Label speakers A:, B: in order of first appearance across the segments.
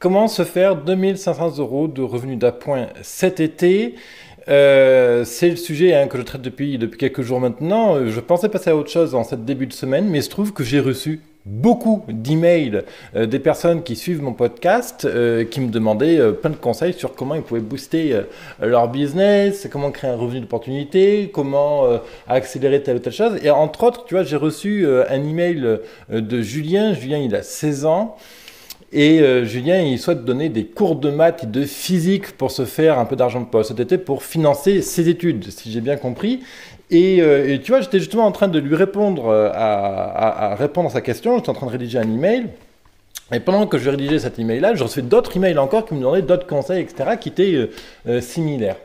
A: Comment se faire 2500 € de revenus d'appoint cet été? C'est le sujet que je traite depuis quelques jours maintenant. Je pensais passer à autre chose en cette début de semaine, mais il se trouve que j'ai reçu beaucoup d'emails des personnes qui suivent mon podcast qui me demandaient plein de conseils sur comment ils pouvaient booster leur business, comment créer un revenu d'opportunité, comment accélérer telle ou telle chose. Et entre autres, tu vois, j'ai reçu un email de Julien. Julien, il a 16 ans. Et Julien, il souhaite donner des cours de maths et de physique pour se faire un peu d'argent de poche cet été pour financer ses études, si j'ai bien compris. Et tu vois, j'étais justement en train de lui répondre à répondre à sa question. J'étais en train de rédiger un email. Et pendant que je rédigeais cet email-là, je recevais d'autres emails encore qui me demandaient d'autres conseils, etc., qui étaient similaires.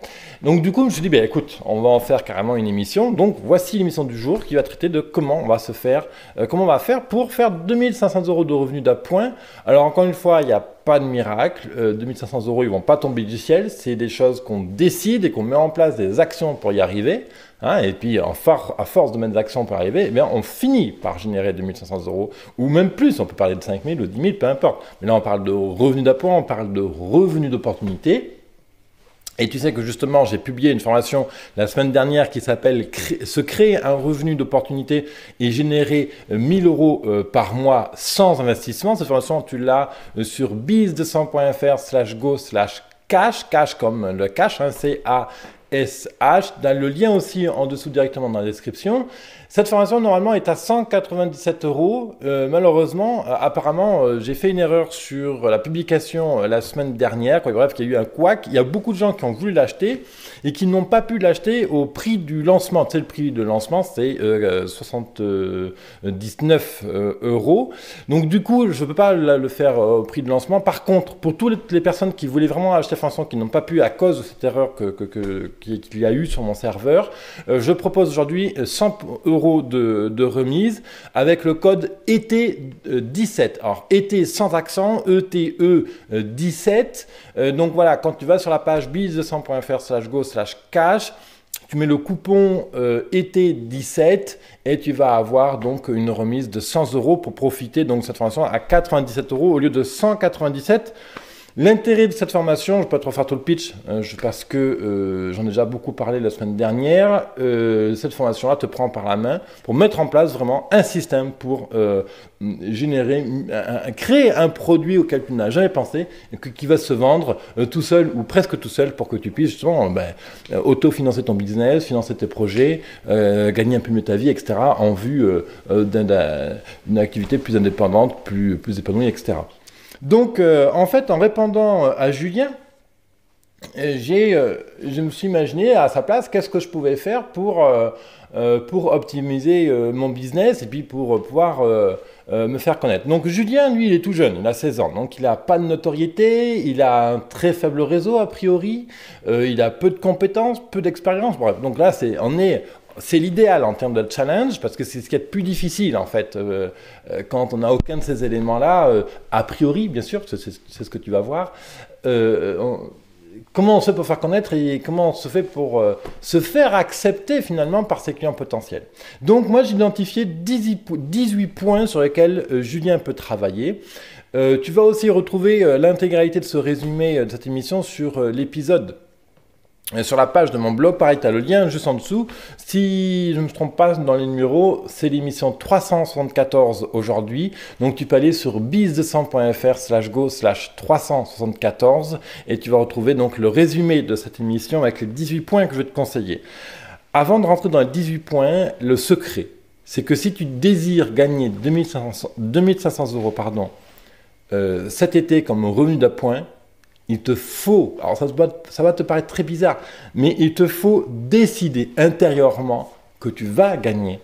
A: Donc du coup, je me suis dit, bah, écoute, on va en faire carrément une émission. Donc voici l'émission du jour qui va traiter de comment on va comment on va faire pour faire 2500 € de revenus d'appoint. Alors encore une fois, il n'y a pas de miracle. 2500 €, ils vont pas tomber du ciel. C'est des choses qu'on décide et qu'on met en place des actions pour y arriver. Hein, et puis, à force de mettre des actions pour arriver, eh bien, on finit par générer 2500 € ou même plus. On peut parler de 5000 ou 10 000, peu importe. Mais là, on parle de revenus d'appoint, on parle de revenus d'opportunité. Et tu sais que justement, j'ai publié une formation la semaine dernière qui s'appelle Se créer un revenu d'opportunité et générer 1000 € par mois sans investissement. Cette formation, tu l'as sur biz200.fr/go/cash, cash comme le cash, hein, CASH. Dans le lien aussi en dessous directement dans la description. Cette formation normalement est à 197 €. Malheureusement, apparemment, j'ai fait une erreur sur la publication la semaine dernière. Bref, il y a eu un couac. Il y a beaucoup de gens qui ont voulu l'acheter et qui n'ont pas pu l'acheter au prix du lancement. Tu sais, le prix de lancement, c'est 79 €. Donc du coup, je ne peux pas le faire au prix de lancement. Par contre, pour toutes les personnes qui voulaient vraiment acheter la formation, qui n'ont pas pu à cause de cette erreur qu'il y a eu sur mon serveur, je propose aujourd'hui 100 € de remise avec le code ET17. Alors, ET sans accent, ETE 17. Donc voilà, quand tu vas sur la page biz200.fr/go/cash, tu mets le coupon ET17 et tu vas avoir donc une remise de 100 € pour profiter donc de cette formation à 97 € au lieu de 197 €. L'intérêt de cette formation, je ne vais pas trop faire tout le pitch, parce que j'en ai déjà beaucoup parlé la semaine dernière, cette formation-là te prend par la main pour mettre en place vraiment un système pour créer un produit auquel tu n'as jamais pensé, et qui va se vendre tout seul ou presque tout seul pour que tu puisses justement auto-financer ton business, financer tes projets, gagner un peu mieux ta vie, etc. en vue d'une activité plus indépendante, plus épanouie, etc. Donc, en fait, en répondant à Julien, je me suis imaginé à sa place qu'est-ce que je pouvais faire pour optimiser mon business et puis pour pouvoir me faire connaître. Donc, Julien, lui, il est tout jeune, il a 16 ans, donc il n'a pas de notoriété, il a un très faible réseau a priori, il a peu de compétences, peu d'expérience. Bref, donc là, c'est l'idéal en termes de challenge parce que c'est ce qui est le plus difficile en fait quand on n'a aucun de ces éléments-là, a priori bien sûr, c'est ce que tu vas voir. Comment on se fait pour faire connaître et comment on se fait pour se faire accepter finalement par ses clients potentiels. Donc moi j'ai identifié 18 points sur lesquels Julien peut travailler. Tu vas aussi retrouver l'intégralité de ce résumé de cette émission sur l'épisode. Sur la page de mon blog, pareil, tu as le lien juste en dessous. Si je ne me trompe pas dans les numéros, c'est l'émission 374 aujourd'hui. Donc tu peux aller sur biz200.fr/go/374 et tu vas retrouver donc le résumé de cette émission avec les 18 points que je vais te conseiller. Avant de rentrer dans les 18 points, le secret, c'est que si tu désires gagner 2500 € cet été comme revenu d'appoint, il te faut, alors ça va te paraître très bizarre, mais il te faut décider intérieurement que tu vas gagner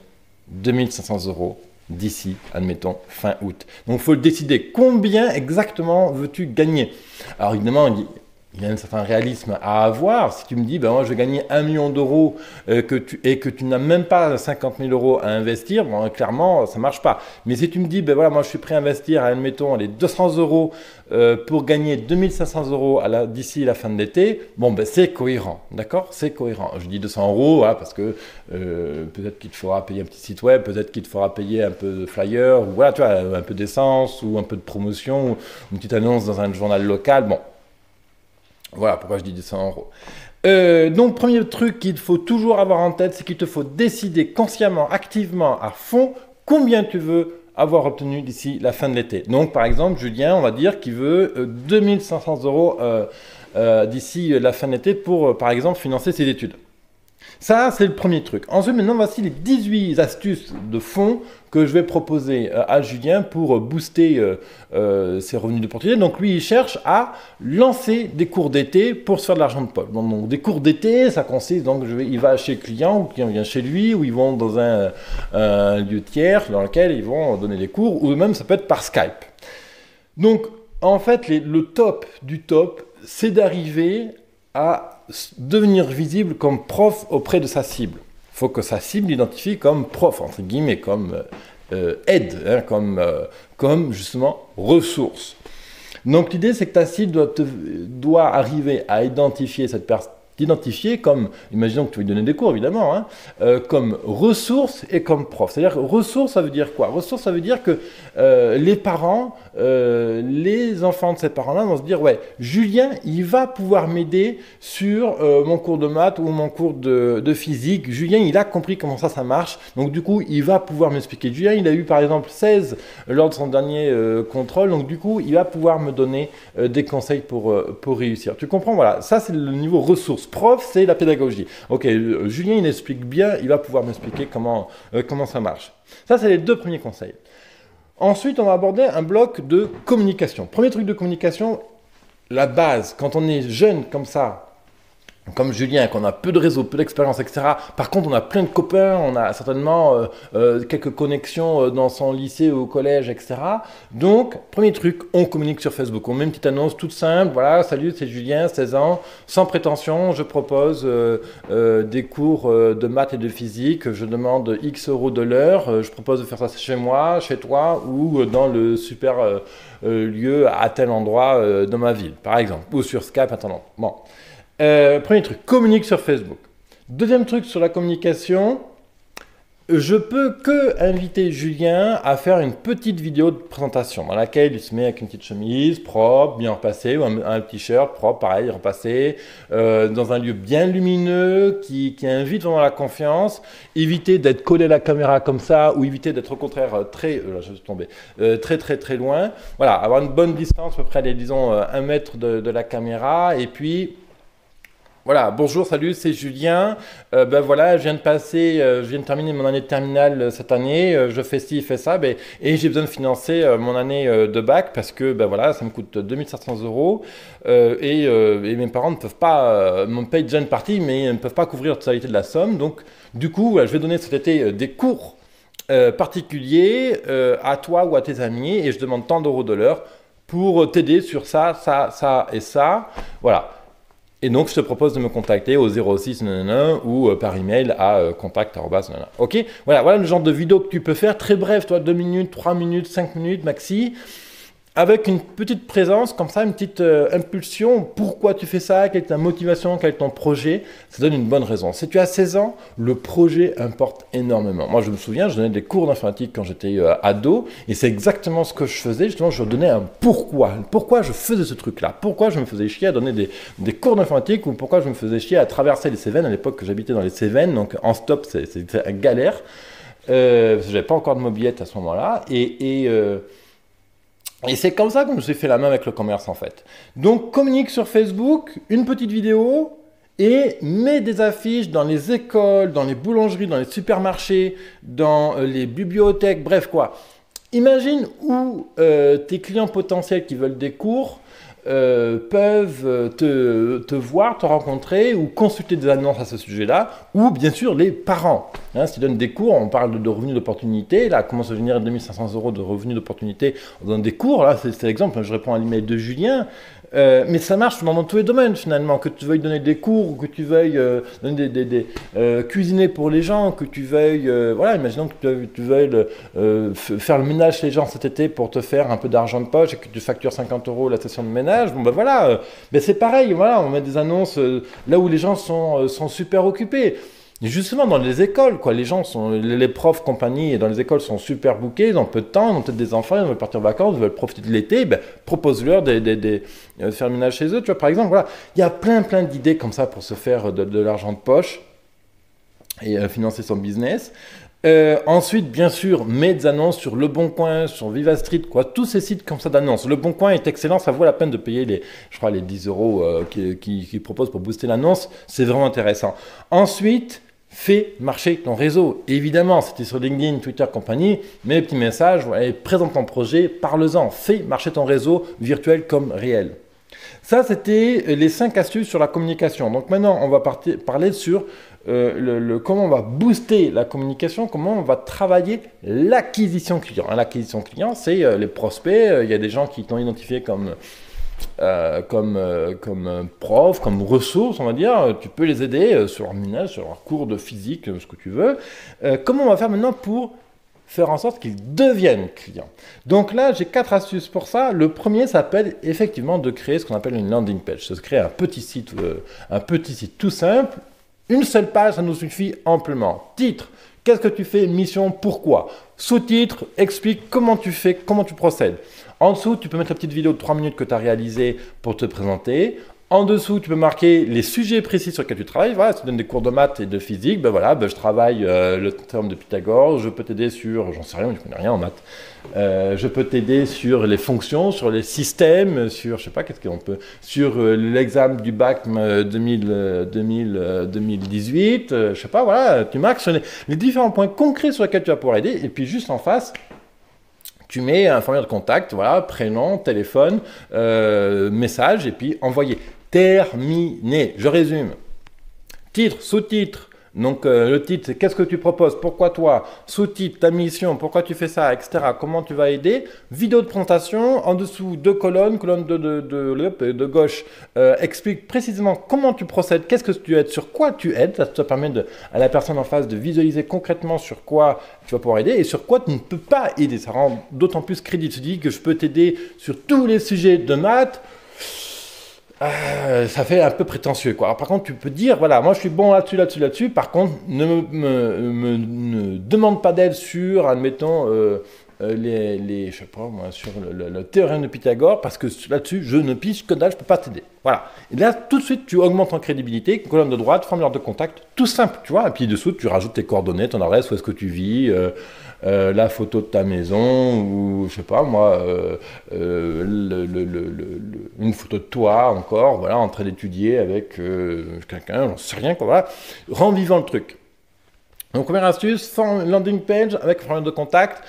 A: 2500 € d'ici, admettons, fin août. Donc il faut le décider. Combien exactement veux-tu gagner? Alors évidemment, il y a un certain réalisme à avoir. Si tu me dis, ben moi je vais gagner 1 million d'euros et que tu n'as même pas 50 000 euros à investir, bon, clairement, ça ne marche pas. Mais si tu me dis, ben voilà, moi je suis prêt à investir, admettons, les 200 euros pour gagner 2500 euros d'ici la fin de l'été, bon, ben c'est cohérent, d'accord? C'est cohérent. Je dis 200 euros voilà, parce que peut-être qu'il te faudra payer un petit site web, peut-être qu'il te faudra payer un peu de flyer, ou voilà, tu vois, un peu d'essence, ou un peu de promotion, ou une petite annonce dans un journal local, bon. Voilà pourquoi je dis 200 euros. Donc, premier truc qu'il faut toujours avoir en tête, c'est qu'il te faut décider consciemment, activement, à fond, combien tu veux avoir obtenu d'ici la fin de l'été. Donc, par exemple, Julien, on va dire qu'il veut 2500 euros d'ici la fin de l'été pour, par exemple, financer ses études. Ça, c'est le premier truc. Ensuite, maintenant, voici les 18 astuces de fond que je vais proposer à Julien pour booster ses revenus d'opportunité. Donc, lui, il cherche à lancer des cours d'été pour se faire de l'argent de poche. Donc, des cours d'été, ça consiste, donc, il va chez le client, ou le client vient chez lui, ou ils vont dans un lieu tiers dans lequel ils vont donner des cours, ou même ça peut être par Skype. Donc, en fait, le top du top, c'est d'arriver à devenir visible comme prof auprès de sa cible. Il faut que sa cible l'identifie comme prof, entre guillemets, comme aide, hein, comme justement ressource. Donc l'idée, c'est que ta cible doit arriver à identifier cette personne, t'identifier comme, imaginons que tu veux lui donner des cours évidemment, hein, comme ressource et comme prof. C'est-à-dire ressource, ça veut dire quoi? Ressource, ça veut dire que les parents, les enfants de ces parents-là vont se dire, ouais, Julien, il va pouvoir m'aider sur mon cours de maths ou mon cours de physique. Julien, il a compris comment ça marche, donc du coup, il va pouvoir m'expliquer. Julien, il a eu par exemple 16 lors de son dernier contrôle, donc du coup, il va pouvoir me donner des conseils pour réussir. Tu comprends? Voilà, ça c'est le niveau ressource. Prof, c'est la pédagogie. Ok, Julien, il explique bien, il va pouvoir m'expliquer comment ça marche. Ça, c'est les deux premiers conseils. Ensuite, on va aborder un bloc de communication. Premier truc de communication, la base. Quand on est jeune comme ça, comme Julien, qu'on a peu de réseau, peu d'expérience, etc. Par contre, on a plein de copains, on a certainement quelques connexions dans son lycée ou au collège, etc. Donc, premier truc, on communique sur Facebook. On met une petite annonce toute simple. Voilà, salut, c'est Julien, 16 ans, sans prétention. Je propose des cours de maths et de physique. Je demande X euros de l'heure. Je propose de faire ça chez moi, chez toi ou dans le super lieu à tel endroit dans ma ville, par exemple. Ou sur Skype, attendant. Bon. Premier truc, communique sur Facebook. Deuxième truc sur la communication, je peux que inviter Julien à faire une petite vidéo de présentation dans laquelle il se met avec une petite chemise propre, bien repassée, ou un t-shirt propre, pareil, repassé, dans un lieu bien lumineux qui invite vraiment la confiance. Éviter d'être collé à la caméra comme ça, ou éviter d'être au contraire très loin. Voilà, avoir une bonne distance, à peu près, disons, 1 mètre de la caméra, et puis voilà, bonjour, salut, c'est Julien. Ben voilà, je viens de terminer mon année de terminale cette année. Je fais ci, fais ça, et j'ai besoin de financer mon année de bac parce que ben voilà, ça me coûte 2500 euros et mes parents ne peuvent pas me payer déjà une partie, mais ils ne peuvent pas couvrir la totalité de la somme. Donc, du coup, je vais donner cet été des cours particuliers à toi ou à tes amis et je demande tant d'euros de l'heure pour t'aider sur ça, ça, ça et ça. Voilà. Et donc, je te propose de me contacter au 06 nanana, ou par email à contact@. Ok, voilà le genre de vidéo que tu peux faire, très bref, toi, 2 minutes, 3 minutes, 5 minutes maxi, avec une petite présence, comme ça, une petite impulsion. Pourquoi tu fais ça? Quelle est ta motivation? Quel est ton projet? Ça donne une bonne raison. Si tu as 16 ans, le projet importe énormément. Moi, je me souviens, je donnais des cours d'informatique quand j'étais ado, et c'est exactement ce que je faisais. Justement, je donnais un pourquoi. Pourquoi je faisais ce truc-là? Pourquoi je me faisais chier à donner des cours d'informatique, ou pourquoi je me faisais chier à traverser les Cévennes? À l'époque, j'habitais dans les Cévennes, donc en stop, c'était une galère. Parce que j'avais pas encore de mobilette à ce moment-là. Et c'est comme ça que je me suis fait la main avec le commerce en fait. Donc communique sur Facebook, une petite vidéo et mets des affiches dans les écoles, dans les boulangeries, dans les supermarchés, dans les bibliothèques, bref quoi. Imagine où tes clients potentiels qui veulent des cours peuvent te voir, te rencontrer ou consulter des annonces à ce sujet-là, ou bien sûr les parents. Hein, si tu donnes des cours, on parle de revenus d'opportunité, là, comment se générer 2500 euros de revenus d'opportunité, on donne des cours, là, c'est l'exemple, je réponds à l'email de Julien, Mais ça marche dans tous les domaines finalement, que tu veuilles donner des cours, que tu veuilles donner cuisiner pour les gens, que tu veuilles, voilà, imaginons que tu veuilles faire le ménage chez les gens cet été pour te faire un peu d'argent de poche et que tu factures 50 € la session de ménage, bon ben voilà, ben c'est pareil, voilà, on met des annonces là où les gens sont super occupés. Et justement, dans les écoles, quoi, les profs, compagnie, dans les écoles sont super bookés, ils ont peu de temps, ils ont peut-être des enfants, ils veulent partir en vacances, ils veulent profiter de l'été, ben, propose-leur de faire le ménage chez eux, tu vois, par exemple, voilà. Il y a plein d'idées comme ça pour se faire de l'argent de poche et financer son business. Ensuite, bien sûr, mets des annonces sur Le Bon Coin, sur Viva Street, quoi, tous ces sites comme ça d'annonces. Le Bon Coin est excellent, ça vaut la peine de payer je crois, les 10 € qu'ils proposent pour booster l'annonce, c'est vraiment intéressant. Ensuite, fais marcher ton réseau. Évidemment, si tu es sur LinkedIn, Twitter, compagnie, mets des petits messages, ouais, présente ton projet, parle-en, fais marcher ton réseau virtuel comme réel. Ça, c'était les 5 astuces sur la communication. Donc maintenant, on va parler sur comment on va booster la communication, comment on va travailler l'acquisition client. L'acquisition client, c'est les prospects. Il y a des gens qui t'ont identifié comme prof, comme ressources, on va dire. Tu peux les aider sur leur ménage, sur leur cours de physique, ce que tu veux. Comment on va faire maintenant pour faire en sorte qu'ils deviennent clients? Donc là, j'ai 4 astuces pour ça. Le premier s'appelle effectivement de créer ce qu'on appelle une landing page. Se créer un petit site tout simple. Une seule page, ça nous suffit amplement. Titre, qu'est-ce que tu fais? Mission, pourquoi? Sous-titre, explique comment tu fais, comment tu procèdes. En dessous, tu peux mettre la petite vidéo de 3 minutes que tu as réalisée pour te présenter. En dessous, tu peux marquer les sujets précis sur lesquels tu travailles. Voilà, si tu donnes des cours de maths et de physique, ben voilà, je travaille le théorème de Pythagore, je peux t'aider sur, j'en sais rien, je connais rien en maths. Je peux t'aider sur les fonctions, sur les systèmes, sur, je sais pas, qu'est-ce qu'on peut, sur l'examen du bac 2018, je sais pas, voilà, tu marques sur les différents points concrets sur lesquels tu vas pouvoir aider, et puis juste en face, tu mets un formulaire de contact, voilà, prénom, téléphone, message, et puis envoyer. Terminé. Je résume. Titre, sous-titre. Donc le titre, c'est qu'est-ce que tu proposes, pourquoi toi, sous-titre, ta mission, pourquoi tu fais ça, etc. Comment tu vas aider. Vidéo de présentation, en dessous 2 colonnes, colonne de gauche, explique précisément comment tu procèdes, qu'est-ce que tu aides, sur quoi tu aides. Ça permet à la personne en face de visualiser concrètement sur quoi tu vas pouvoir aider et sur quoi tu ne peux pas aider. Ça rend d'autant plus crédible. Tu dis que je peux t'aider sur tous les sujets de maths. Ça fait un peu prétentieux, quoi. Alors, par contre, tu peux dire, voilà, moi je suis bon là-dessus. Par contre, ne demande pas d'aide sur, admettons, je sais pas moi, sur le théorème de Pythagore, parce que là-dessus, je ne pige que dalle, je peux pas t'aider. Voilà. Et là, tout de suite, tu augmentes en crédibilité, colonne de droite, formulaire de contact, tout simple, tu vois. Et puis dessous, tu rajoutes tes coordonnées, ton adresse, où est-ce que tu vis, la photo de ta maison, ou je sais pas moi, une photo de toi encore, voilà, en train d'étudier avec quelqu'un, j'en sais rien, quoi, voilà. Rends vivant le truc. Donc, première astuce, landing page avec formulaire de contact.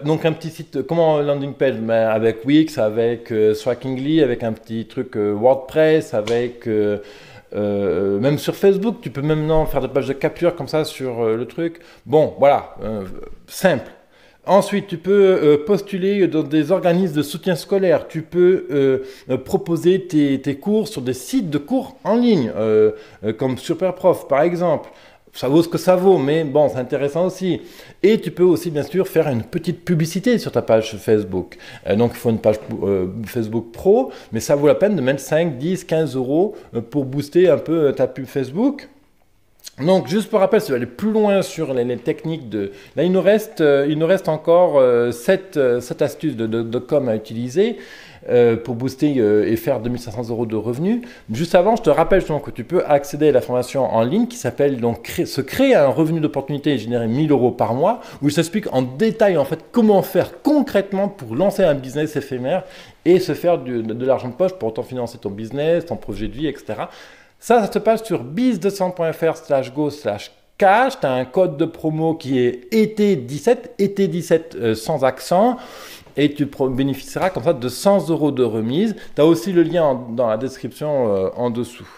A: Donc un petit site, comment landing page? Avec Wix, avec Strikingly, avec un petit truc WordPress, avec même sur Facebook, tu peux maintenant faire des pages de capture comme ça sur le truc. Bon, voilà, simple. Ensuite, tu peux postuler dans des organismes de soutien scolaire. Tu peux proposer tes cours sur des sites de cours en ligne, comme Superprof par exemple. Ça vaut ce que ça vaut, mais bon, c'est intéressant aussi. Et tu peux aussi, bien sûr, faire une petite publicité sur ta page Facebook. Donc, il faut une page Facebook Pro, mais ça vaut la peine de mettre 5, 10, 15 € pour booster un peu ta pub Facebook. Donc, juste pour rappel, si tu veux aller plus loin sur les techniques de... Là, il nous reste encore 7 astuces de com à utiliser. Pour booster et faire 2500 € de revenus. Juste avant, je te rappelle justement que tu peux accéder à la formation en ligne qui s'appelle donc se créer un revenu d'opportunité et générer 1000 € par mois, où je t'explique en détail en fait comment faire concrètement pour lancer un business éphémère et se faire de l'argent de poche pour autant financer ton business, ton projet de vie, etc. Ça se passe sur biz200.fr/go/cash. Tu as un code de promo qui est été17 sans accent. Et tu bénéficieras comme ça de 100 € de remise. Tu as aussi le lien dans la description en dessous.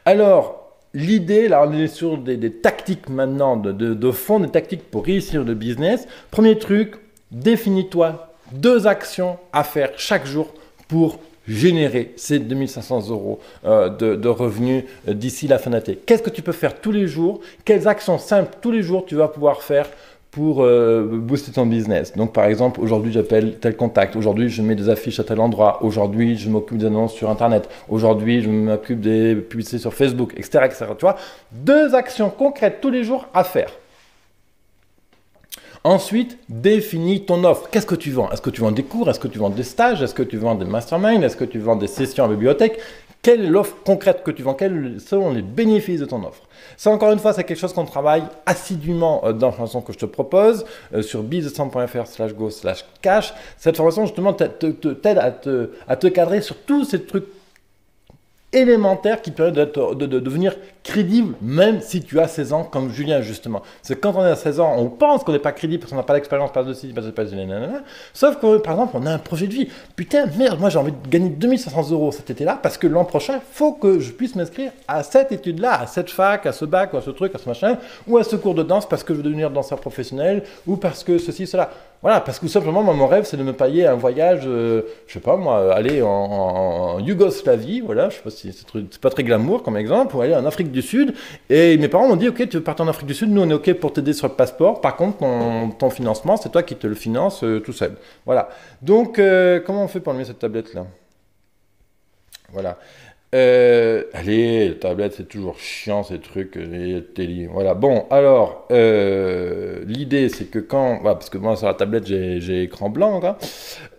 A: Alors, l'idée, là on est sur des tactiques maintenant de fond, des tactiques pour réussir le business. Premier truc, définis-toi 2 actions à faire chaque jour pour générer ces 2500 euros de revenus d'ici la fin de l'année. Qu'est-ce que tu peux faire tous les jours? Quelles actions simples tous les jours tu vas pouvoir faire pour booster ton business? Donc par exemple, aujourd'hui j'appelle tel contact, aujourd'hui je mets des affiches à tel endroit, aujourd'hui je m'occupe des annonces sur internet, aujourd'hui je m'occupe des publicités sur Facebook, etc., etc. Tu vois, 2 actions concrètes tous les jours à faire. Ensuite, définis ton offre. Qu'est-ce que tu vends? Est-ce que tu vends des cours? Est-ce que tu vends des stages? Est-ce que tu vends des masterminds? Est-ce que tu vends des sessions en bibliothèque? Quelle est l'offre concrète que tu vends? Quels sont les bénéfices de ton offre? Ça, encore une fois, c'est quelque chose qu'on travaille assidûment dans la formation que je te propose sur businesscamp.fr/go/cash. Cette formation, justement, t'aide à te cadrer sur tous ces trucs élémentaire qui te permet de devenir crédible, même si tu as 16 ans, comme Julien, justement. C'est quand on est à 16 ans, on pense qu'on n'est pas crédible parce qu'on n'a pas d'expérience, pas de ci, pas de nanana. Sauf que, par exemple, on a un projet de vie. Putain, merde, moi j'ai envie de gagner 2500 euros cet été-là parce que l'an prochain, il faut que je puisse m'inscrire à cette étude-là, à cette fac, à ce bac, ou à ce truc, à ce machin, ou à ce cours de danse parce que je veux devenir danseur professionnel, ou parce que ceci, cela. Voilà, parce que simplement, moi, mon rêve, c'est de me payer un voyage, je sais pas moi, aller en Yougoslavie, voilà, je sais pas si c'est pas très glamour comme exemple, ou aller en Afrique du Sud. Et mes parents m'ont dit, ok, tu veux partir en Afrique du Sud, nous on est ok pour t'aider sur le passeport. Par contre, ton financement, c'est toi qui te le finance tout seul. Voilà. Donc, comment on fait pour enlever cette tablette-là? Voilà. Allez, la tablette, c'est toujours chiant, ces trucs, les télé. Voilà, bon, alors, l'idée, c'est que quand... Voilà, parce que moi, sur la tablette, j'ai écran blanc, quoi.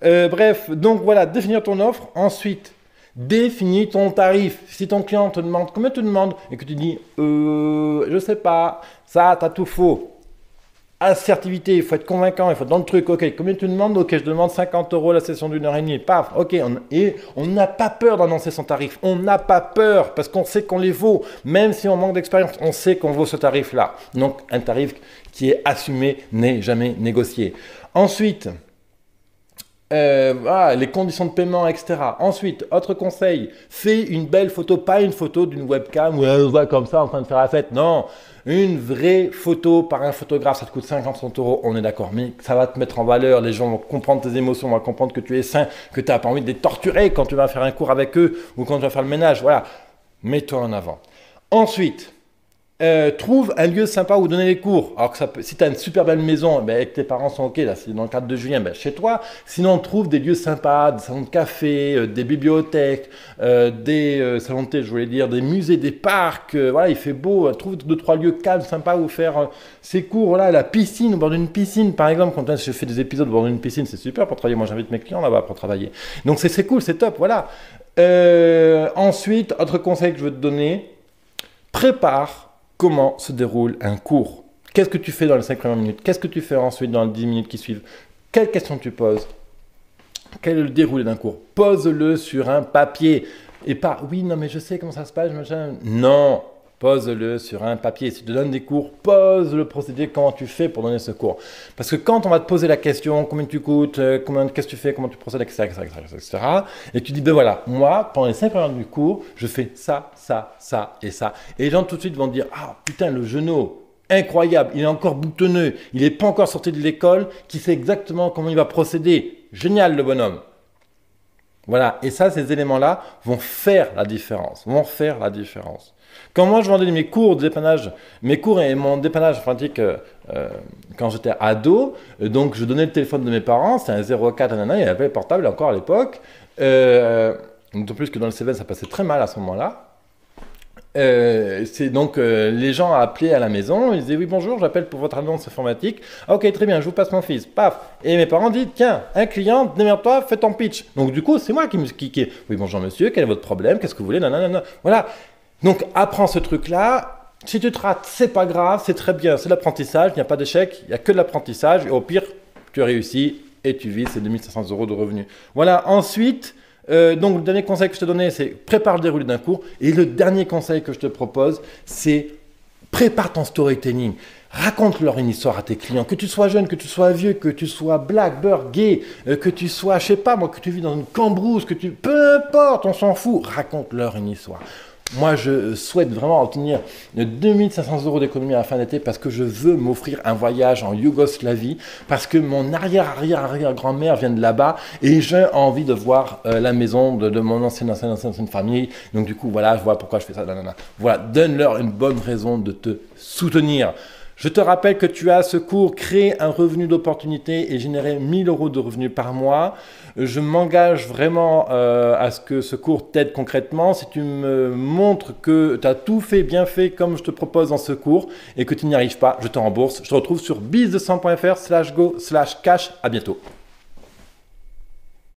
A: Bref, donc voilà, définir ton offre. Ensuite, définis ton tarif. Si ton client te demande combien tu demandes et que tu dis, je sais pas, ça, t'as tout faux. Assertivité, il faut être convaincant, il faut être dans le truc. Ok, combien tu demandes? Ok, je demande 50 euros la session d'1h30. Paf, ok. On n'a pas peur d'annoncer son tarif. On n'a pas peur parce qu'on sait qu'on les vaut. Même si on manque d'expérience, on sait qu'on vaut ce tarif-là. Donc, un tarif qui est assumé n'est jamais négocié. Ensuite, les conditions de paiement, etc. Ensuite, autre conseil, fais une belle photo, pas une photo d'une webcam où on voit comme ça en train de faire la fête. Non, une vraie photo par un photographe, ça te coûte 50 euros, on est d'accord, mais ça va te mettre en valeur, les gens vont comprendre tes émotions, vont comprendre que tu es sain, que tu n'as pas envie de les torturer quand tu vas faire un cours avec eux ou quand tu vas faire le ménage. Voilà, mets-toi en avant. Ensuite, trouve un lieu sympa où donner les cours. Alors que si tu as une super belle maison, et que tes parents sont ok, là c'est dans le cadre de Julien, chez toi. Sinon, trouve des lieux sympas, des salons de café, des bibliothèques, des salons de thé, je voulais dire, des musées, des parcs. Voilà, il fait beau. Trouve 2-3 lieux calmes, sympas où faire ces cours. Voilà, la piscine, au bord d'une piscine, par exemple. Quand je fais des épisodes au bord d'une piscine, c'est super pour travailler. Moi, j'invite mes clients là-bas pour travailler. Donc c'est cool, c'est top. Voilà. Ensuite, autre conseil que je veux te donner, prépare comment se déroule un cours. Qu'est-ce que tu fais dans les 5 premières minutes? Qu'est-ce que tu fais ensuite dans les 10 minutes qui suivent? Quelles questions tu poses? Quel est le déroulé d'un cours? Pose-le sur un papier. Et pas, oui, non, mais je sais comment ça se passe, machin. Non, pose-le sur un papier. Si tu donnes des cours, pose le procédé, comment tu fais pour donner ce cours. Parce que quand on va te poser la question, combien tu coûtes, qu'est-ce que tu fais, comment tu procèdes, etc., etc., et tu dis, ben voilà, moi, pendant les 5 premières minutes du cours, je fais ça, ça, ça et ça. Et les gens tout de suite vont dire, ah putain, le genou, incroyable, il est encore boutonneux, il n'est pas encore sorti de l'école, qui sait exactement comment il va procéder. Génial, le bonhomme. Voilà, et ça, ces éléments-là vont faire la différence, Quand moi, je vendais mes cours de dépannage, mes cours et mon dépannage informatique quand j'étais ado, donc je donnais le téléphone de mes parents, c'était un 04, il y avait le portable encore à l'époque, d'autant plus que dans le Cévennes, ça passait très mal à ce moment-là. C'est donc les gens appelaient à la maison, ils disaient oui bonjour, j'appelle pour votre annonce informatique. Ah, ok, très bien, je vous passe mon fils. Paf. Et mes parents disent tiens, un client, démerde-toi, fais ton pitch. Donc du coup, c'est moi qui me cliquais. Oui bonjour monsieur, quel est votre problème, qu'est-ce que vous voulez, nanana. Voilà. Donc apprends ce truc-là. Si tu te rates, c'est pas grave, c'est très bien, c'est l'apprentissage, il n'y a pas d'échec, il n'y a que de l'apprentissage. Et au pire, tu réussis et tu vis ces 2500 euros de revenus. Voilà. Ensuite. Donc le dernier conseil que je te donnais, c'est prépare le déroulé d'un cours. Et le dernier conseil que je te propose, c'est prépare ton storytelling. Raconte-leur une histoire à tes clients. Que tu sois jeune, que tu sois vieux, que tu sois black, beurre, gay, que tu sois, je sais pas moi, que tu vis dans une cambrousse, peu importe, on s'en fout. Raconte-leur une histoire. Moi, je souhaite vraiment obtenir 2500 € d'économie à la fin d'été parce que je veux m'offrir un voyage en Yougoslavie, parce que mon arrière-arrière-arrière-grand-mère vient de là-bas et j'ai envie de voir la maison de mon ancienne famille. Donc du coup, voilà, je vois pourquoi je fais ça. Nanana. Voilà, donne-leur une bonne raison de te soutenir. Je te rappelle que tu as ce cours Créer un revenu d'opportunité et générer 1000 € de revenus par mois. Je m'engage vraiment à ce que ce cours t'aide concrètement. Si tu me montres que tu as tout fait, bien fait, comme je te propose dans ce cours, et que tu n'y arrives pas, je te rembourse. Je te retrouve sur business200.fr/go/cash. À bientôt.